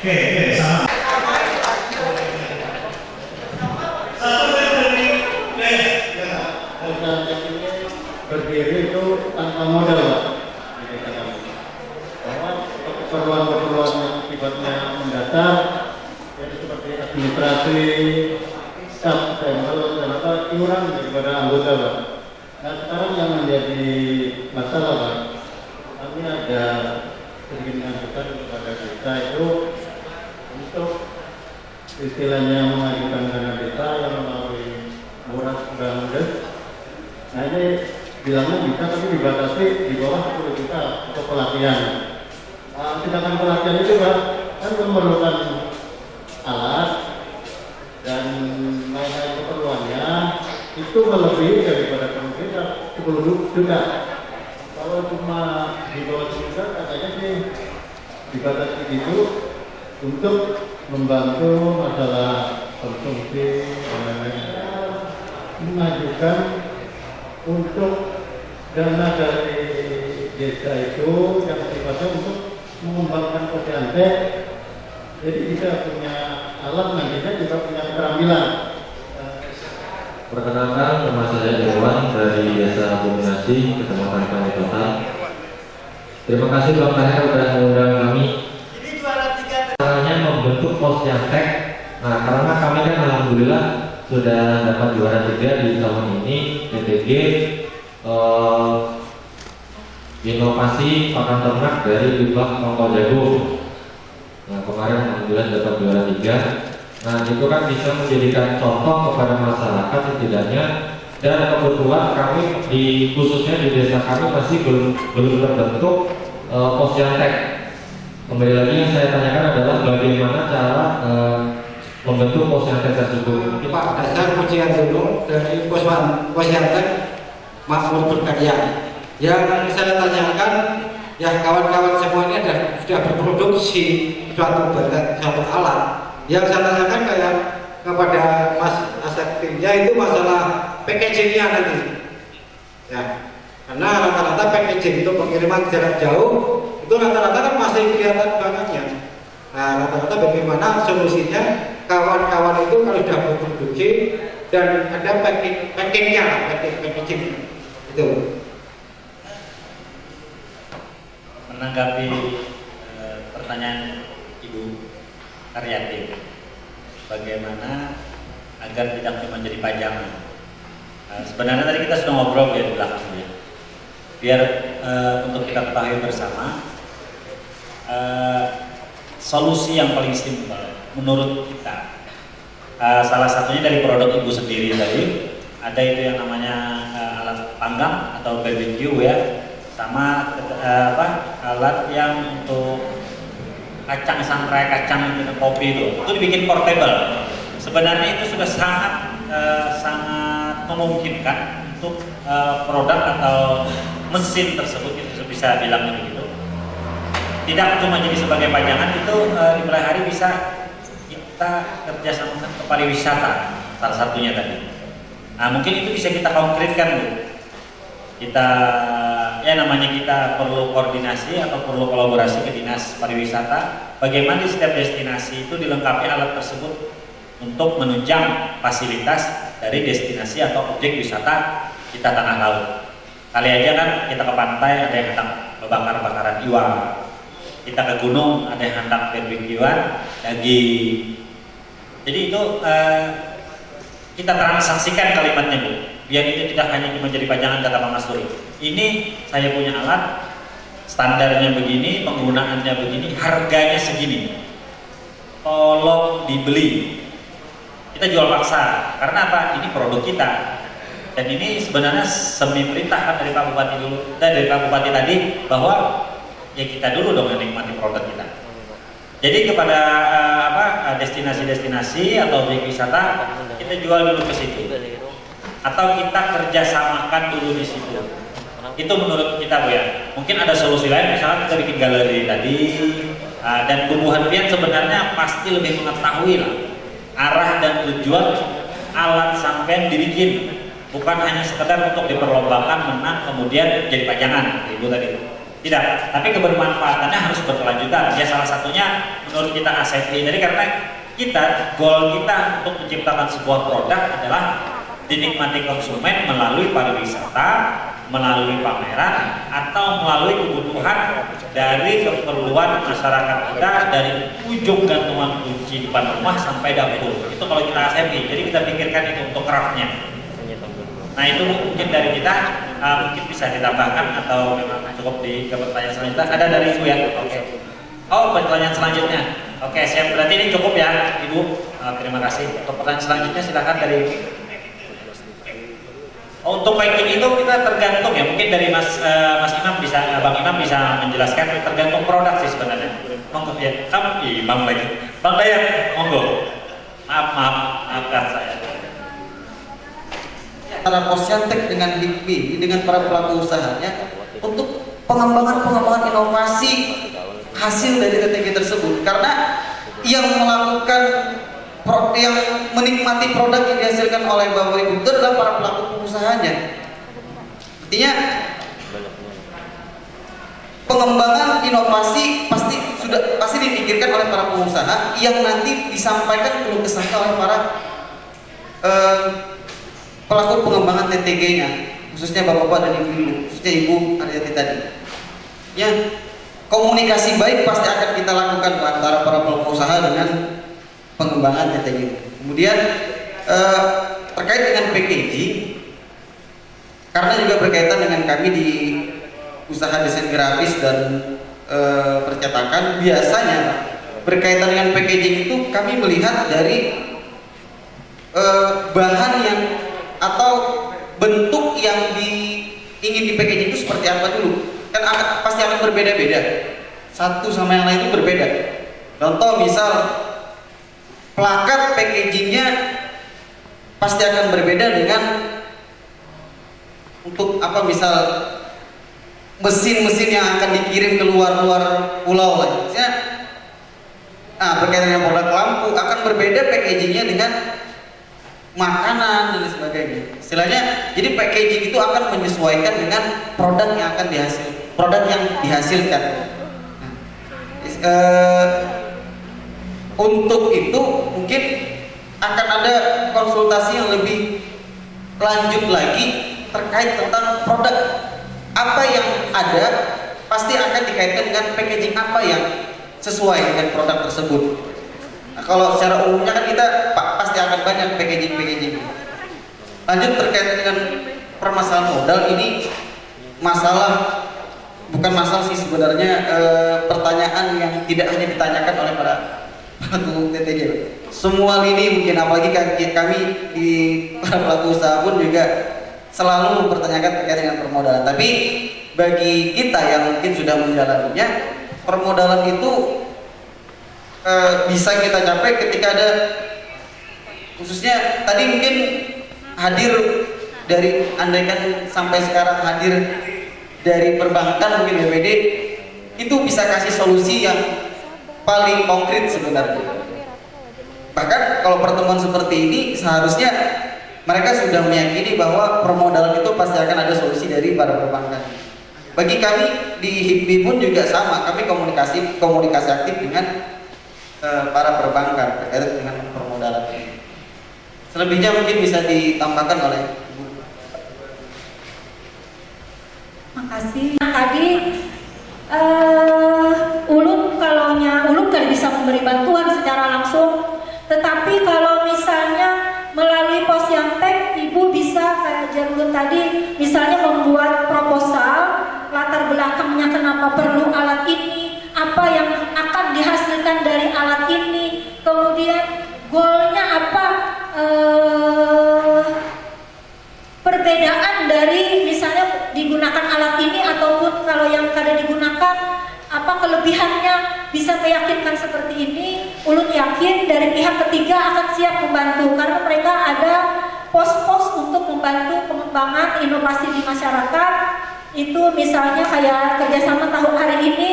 Oke, sama. Berdiri itu tanpa modal, Pak. Bahwa keperluan-keperluan yang sifatnya mendatar, yaitu seperti administrasi, staff, stempel, dan iuran daripada anggota, Pak. Nah sekarang yang menjadi masalah, Pak, kami ada sedikit mengajukan kepada desa itu untuk istilahnya mengajukan dana desa yang melalui murah bandes. Nah ini bilangnya bisa tapi dibatasi di bawah 10 juta untuk pelatihan. Tindakan pelatihan itu kan memerlukan alat dan lain-lain keperluannya itu melebihi daripada pemerintah 10 juta. Kalau cuma di bawah 10 juta katanya sih dibatasi gitu untuk membantu masalah konsumsi dan lain-lain. Mengajukan untuk dana dari desa itu yang sifatnya untuk mengembangkan posyantek, jadi kita punya alat, nantinya juga punya keterampilan. Perkenalkan, nama saya Irwan dari Desa Kombinasi, Kecamatan Panjaitan. Terima kasih Bapak Her sudah mengundang kami. Caranya membentuk posyantek. Nah, karena kami kan alhamdulillah sudah dapat juara 3 di tahun ini TTG inovasi pakan ternak dari Limbah Mangkok Jagung. Nah kemarin alhamdulillah dapat juara 3. Nah itu kan bisa menjadikan contoh kepada masyarakat setidaknya. Dan kebetulan kami khususnya di desa kami masih belum terbentuk posyantek. Kembali lagi yang saya tanyakan adalah bagaimana cara membentuk posyantek tersebut. Pak Dasar Pujian Gunung dari posyantek makmur berkarya. Yang saya tanyakan, ya kawan-kawan semua ini sudah berproduksi suatu alat. Yang saya tanyakan kayak kepada Mas Aseptinya itu masalah packagingnya nanti. Ya, karena rata-rata packaging itu pengiriman jarak jauh itu rata-rata kan masih kelihatan bangetnya. Nah, rata-rata bagaimana solusinya kawan-kawan itu kalau sudah berproduksi dan ada packaging itu. Menanggapi pertanyaan Ibu Karyati, bagaimana agar tidak cuma jadi pajangan. Sebenarnya tadi kita sudah ngobrol ya di belakang ya. Biar untuk kita ketahui bersama, solusi yang paling simpel menurut kita, salah satunya dari produk Ibu sendiri tadi, ada itu yang namanya alat panggang atau barbecue ya, sama alat yang untuk kacang sangrai, kacang itu kopi itu dibikin portable. Sebenarnya itu sudah sangat memungkinkan untuk produk atau mesin tersebut, itu bisa bilangnya begitu. Tidak cuma jadi sebagai pajangan, itu di mulai hari bisa kita kerjasamakan ke pariwisata, salah satunya tadi. Nah, mungkin itu bisa kita konkretkan Bu. Kita ya namanya kita perlu koordinasi atau perlu kolaborasi ke dinas pariwisata, bagaimana di setiap destinasi itu dilengkapi alat tersebut untuk menunjang fasilitas dari destinasi atau objek wisata kita tanah laut. Kali aja kan kita ke pantai ada yang hendak bakar-bakaran iwan, kita ke gunung ada yang hendak barbekyuan daging. Jadi itu kita transaksikan kalimatnya Bu, biar itu tidak hanya cuma jadi pajangan kata Pak Mas Turi. Ini saya punya alat, standarnya begini, penggunaannya begini, harganya segini, tolong dibeli. Kita jual paksa, karena apa? Ini produk kita. Dan ini sebenarnya semi perintah dari Pak Bupati dulu, dari Pak Bupati tadi, bahwa ya kita dulu dong yang nikmati produk kita. Jadi kepada destinasi-destinasi atau objek wisata, kita jual dulu ke situ, atau kita kerjasamakan dulu di situ. Itu menurut kita Bu ya. Mungkin ada solusi lain, misalnya kita bikin galeri tadi, dan Bubuhan Pian sebenarnya pasti lebih mengetahui lah arah dan tujuan alat sampean dibikin, bukan hanya sekedar untuk diperlombakan menang kemudian jadi pajangan Ibu tadi. Tidak, tapi kebermanfaatannya harus berkelanjutan. Ya salah satunya menurut kita ASEPI. Jadi karena kita, goal kita untuk menciptakan sebuah produk adalah dinikmati konsumen melalui pariwisata, melalui pameran, atau melalui kebutuhan dari keperluan masyarakat kita dari ujung gantungan kunci depan rumah sampai dapur. Itu kalau kita ASEPI. Jadi kita pikirkan itu untuk craftnya. Nah itu mungkin dari kita mungkin bisa ditambahkan atau memang cukup di pertanyaan selanjutnya. Ada dari Ibu ya? Oke. Oh pertanyaan selanjutnya. Oke siap, berarti ini cukup ya Ibu. Terima kasih. Untuk pertanyaan selanjutnya silakan dari. Untuk packing itu kita tergantung ya, mungkin dari Mas Imam bisa, Bang Imam bisa menjelaskan, tergantung produk sih sebenarnya. Monggo ya, Bang lagi, Bang Dayat, monggo. Maafkan saya. Antara Posyantek dengan HIPMI dengan para pelaku usahanya untuk pengembangan inovasi hasil dari TTG tersebut, karena yang melakukan yang menikmati produk yang dihasilkan oleh Bapak Ibu itu adalah para pelaku usahanya. Artinya pengembangan inovasi pasti dipikirkan oleh para pengusaha yang nanti disampaikan keluh kesahnya oleh para pelaku pengembangan TTG-nya, khususnya Bapak-bapak dan Ibu, khususnya Ibu Aryati tadi. Ya, komunikasi baik pasti akan kita lakukan antara para pelaku usaha dengan pengembangan TTG. Kemudian terkait dengan packaging, karena juga berkaitan dengan kami di usaha desain grafis dan percetakan, biasanya berkaitan dengan packaging itu kami melihat dari bahan yang atau bentuk yang ingin di packaging itu seperti apa dulu. Kan pasti akan berbeda-beda, satu sama yang lain itu berbeda. Contoh misal plakat packagingnya pasti akan berbeda dengan untuk apa, misal mesin-mesin yang akan dikirim ke luar pulau lah. Misalnya, nah berkaitan dengan produk lampu akan berbeda packagingnya dengan makanan dan sebagainya. Istilahnya, jadi packaging itu akan menyesuaikan dengan produk yang dihasilkan. Untuk itu mungkin akan ada konsultasi yang lebih lanjut lagi terkait tentang produk apa yang ada, pasti akan dikaitkan dengan packaging apa yang sesuai dengan produk tersebut. Nah, kalau secara umumnya kan kita pasti akan banyak packaging. Lanjut terkait dengan permasalahan modal, ini bukan masalah sih sebenarnya, pertanyaan yang tidak hanya ditanyakan oleh para pelaku TTG. Semua lini mungkin, apalagi kami di para pelaku usaha pun juga selalu mempertanyakan terkait dengan permodalan. Tapi bagi kita yang mungkin sudah menjalaninya, permodalan itu bisa kita capai ketika ada, khususnya tadi mungkin hadir dari, andaikan sampai sekarang hadir dari perbankan mungkin BPD, itu bisa kasih solusi yang paling konkret sebenarnya. Bahkan kalau pertemuan seperti ini seharusnya mereka sudah meyakini bahwa permodalan itu pasti akan ada solusi dari para perbankan. Bagi kami di HIPMI pun juga sama, kami komunikasi aktif dengan para perbankan terkait dengan permodalan ini. Selebihnya mungkin bisa ditambahkan oleh Ibu. Makasih. Tadi Ulum kan bisa memberi bantuan secara langsung, tetapi kalau misalnya melalui Posyantek, Ibu bisa kayak Jarul tadi, misalnya membuat proposal latar belakangnya kenapa perlu alat ini, apa yang akan dihasilkan dari alat ini, kemudian goalnya apa, perbedaan dari misalnya digunakan alat ini ataupun kalau yang kada digunakan, apa kelebihannya, bisa meyakinkan seperti ini. Ulun yakin dari pihak ketiga akan siap membantu karena mereka ada pos-pos untuk membantu pengembangan inovasi di masyarakat. Itu misalnya kayak kerjasama tahun hari ini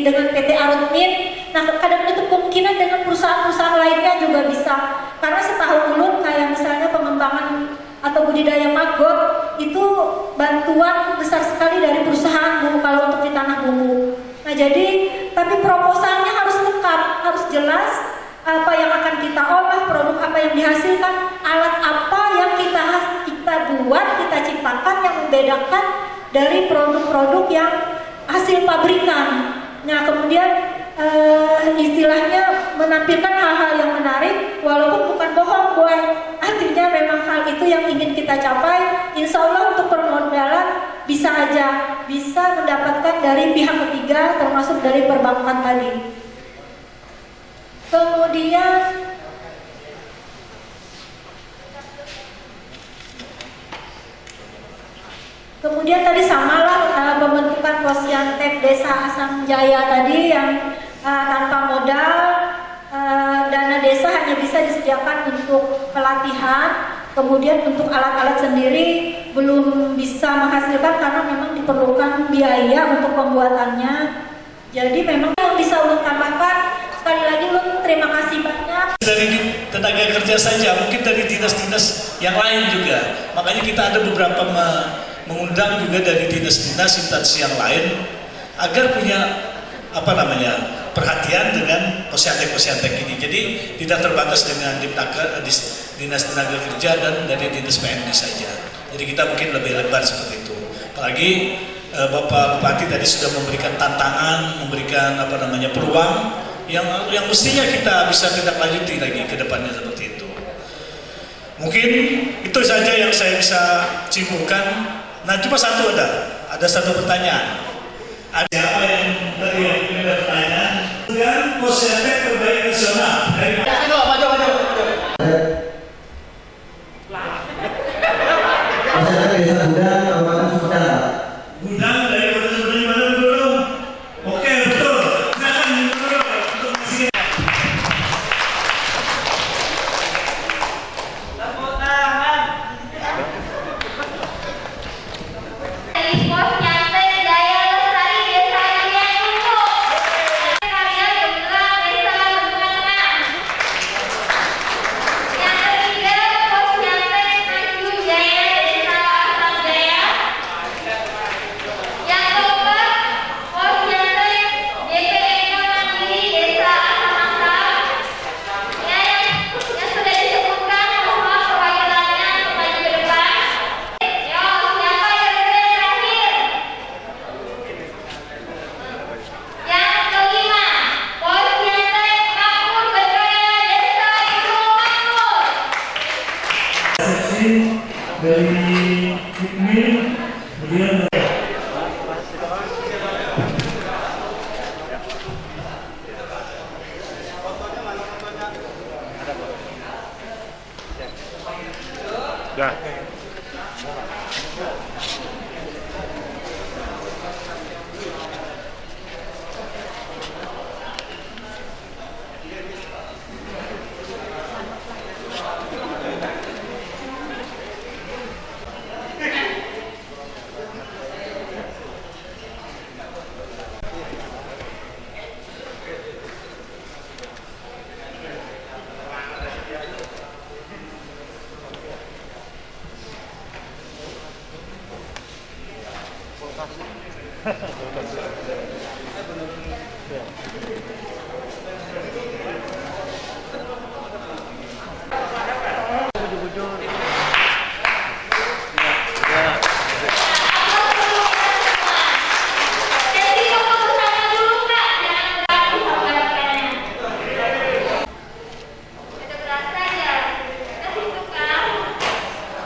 dengan PT Arutmin. Nah, kadang itu kemungkinan dengan perusahaan-perusahaan lainnya juga bisa. Karena setahu ulun kayak misalnya pengembangan atau budidaya maggot itu bantuan besar sekali dari perusahaan Bu kalau untuk di tanah bumbu. Nah, jadi tapi proposalnya harus lengkap, harus jelas apa yang akan kita olah, produk apa yang dihasilkan, alat apa yang kita buat, kita ciptakan yang membedakan dari produk-produk yang hasil pabrikan. Nah, kemudian istilahnya menampilkan hal-hal yang menarik walaupun bukan bohong, boy. Artinya memang hal itu yang ingin kita capai. Insya Allah untuk permodalan bisa mendapatkan dari pihak ketiga termasuk dari perbankan tadi. Kemudian tadi samalah pembentukan Posyantek Desa Asam Jaya tadi yang tanpa modal, dana desa hanya bisa disediakan untuk pelatihan, kemudian untuk alat-alat sendiri belum bisa menghasilkan karena memang diperlukan biaya untuk pembuatannya. Jadi memang yang bisa ulun tambahkan, sekali lagi ulun terima kasih banyak. Dari tenaga kerja saja, mungkin dari dinas-dinas yang lain juga. Makanya kita ada beberapa mengundang juga dari dinas-dinas instansi yang lain agar punya perhatian dengan posyantek ini. Jadi tidak terbatas dengan dinas tenaga kerja dan dari dinas PMD saja. Jadi kita mungkin lebih lebar seperti itu. Apalagi Bapak Bupati tadi sudah memberikan tantangan, memberikan peluang yang mestinya kita bisa tindak lanjuti lagi ke depannya seperti itu. Mungkin itu saja yang saya bisa simpulkan. Nah, cuma ada satu pertanyaan. Ada apa yang tadi yang bertanya? Dengan Posyantek terbaik nasional dari maju. Posyantek Desa Gudang, Kabupaten Sumedang. Gudang dari Kota Sumedang mana dulu? Oke, betul. Silakan dulu untuk masih. Dah.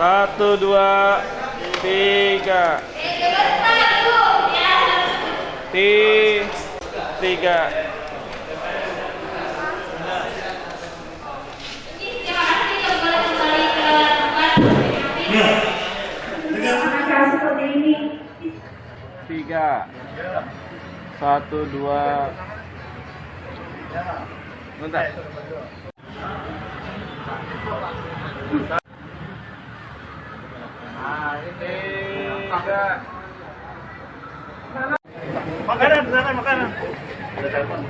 Satu, dua, tiga. Tiga. Tiga. Satu, dua. Bentar. Nah, ini tiga. Makanan, makanan. Ada telepon.